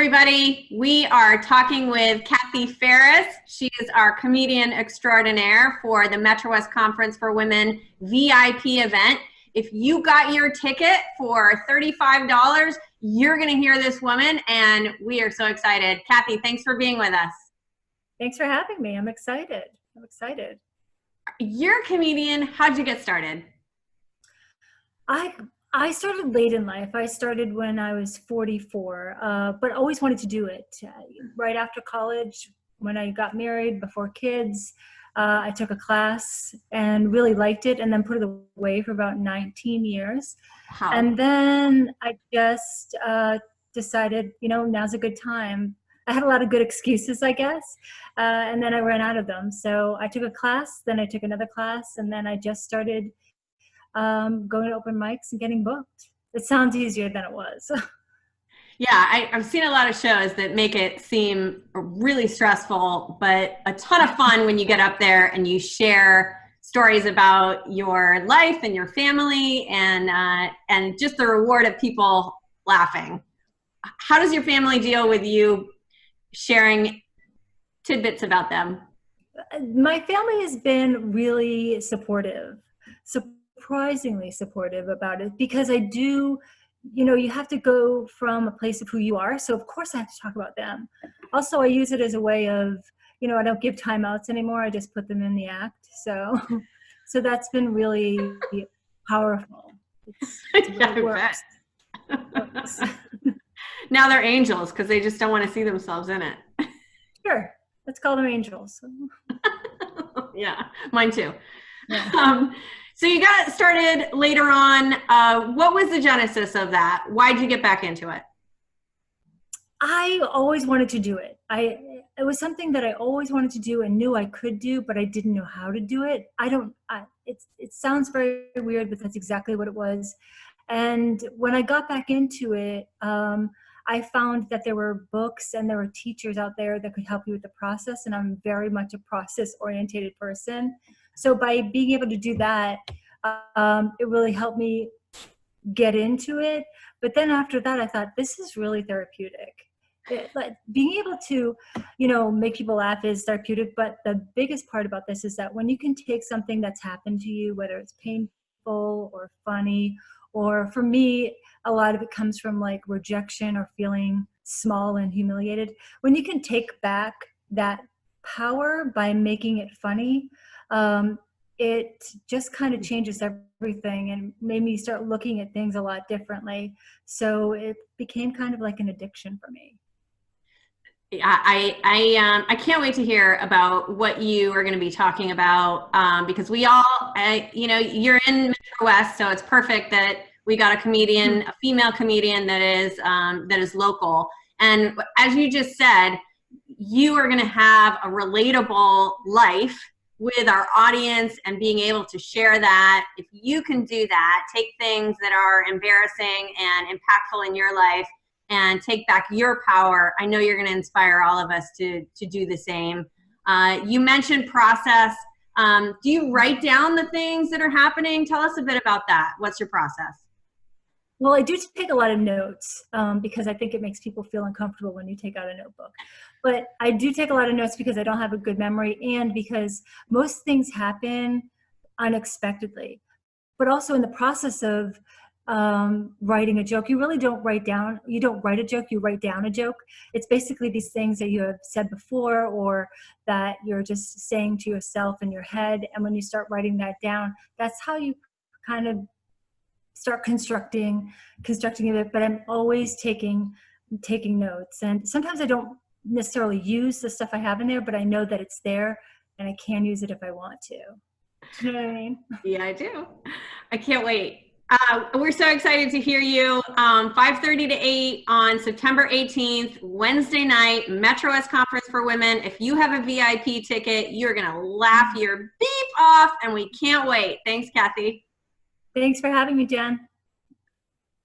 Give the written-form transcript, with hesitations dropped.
everybody. We are talking with Kathe Farris. She is our comedian extraordinaire for the MetroWest Conference for Women VIP event. If you got your ticket for $35, you're going to hear this woman, and we are so excited. Kathe, thanks for being with us. Thanks for having me. I'm excited. You're a comedian. How'd you get started? I started late in life. I started when I was 44, but always wanted to do it. Right after college, when I got married, before kids, I took a class and really liked it, and then put it away for about 19 years. Wow. And then I just decided, now's a good time. I had a lot of good excuses, I guess, and then I ran out of them. So I took a class, then I took another class, and then I just started going to open mics and getting booked. It sounds easier than it was. Yeah, I've seen a lot of shows that make it seem really stressful, but a ton of fun when you get up there and you share stories about your life and your family and just the reward of people laughing. How does your family deal with you sharing tidbits about them? My family has been really supportive. Surprisingly supportive about it, because I do, you have to go from a place of who you are. So of course I have to talk about them. Also, I use it as a way of, I don't give timeouts anymore. I just put them in the act. So that's been really powerful. It really works. Now they're angels because they just don't want to see themselves in it. Sure. Let's call them angels. Yeah, mine too. Yeah. So you got started later on. What was the genesis of that? Why did you get back into it? I always wanted to do it. It was something that I always wanted to do and knew I could do, but I didn't know how to do it. It sounds very weird, but that's exactly what it was. And when I got back into it, I found that there were books and there were teachers out there that could help you with the process. And I'm very much a process-oriented person. So by being able to do that, it really helped me get into it. But then after that, I thought, this is really therapeutic. Being able to, make people laugh is therapeutic. But the biggest part about this is that when you can take something that's happened to you, whether it's painful or funny, or for me, a lot of it comes from like rejection or feeling small and humiliated. When you can take back that power by making it funny, it just kind of changes everything and made me start looking at things a lot differently. So it became kind of like an addiction for me. Yeah, I can't wait to hear about what you are going to be talking about, because we all, you're in MetroWest, so it's perfect that we got a comedian, a female comedian that is local. And as you just said, you are going to have a relatable life with our audience and being able to share that. If you can do that, take things that are embarrassing and impactful in your life and take back your power, I know you're going to inspire all of us to do the same. You mentioned process. Do you write down the things that are happening? Tell us a bit about that. What's your process? Well, I do take a lot of notes because I think it makes people feel uncomfortable when you take out a notebook. But I do take a lot of notes because I don't have a good memory and because most things happen unexpectedly. But also in the process of writing a joke, you really don't write a joke, you write down a joke. It's basically these things that you have said before or that you're just saying to yourself in your head. And when you start writing that down, that's how you kind of start constructing it. But I'm always taking notes, and sometimes I don't necessarily use the stuff I have in there, but I know that it's there and I can use it if I want to. Do you know what I mean? Yeah, I do. I can't wait. We're so excited to hear you. 5:30 to 8 on September 18th, Wednesday night, MetroWest Conference for Women. If you have a VIP ticket, you're going to laugh your beep off, and we can't wait. Thanks, Kathe. Thanks for having me, Jen.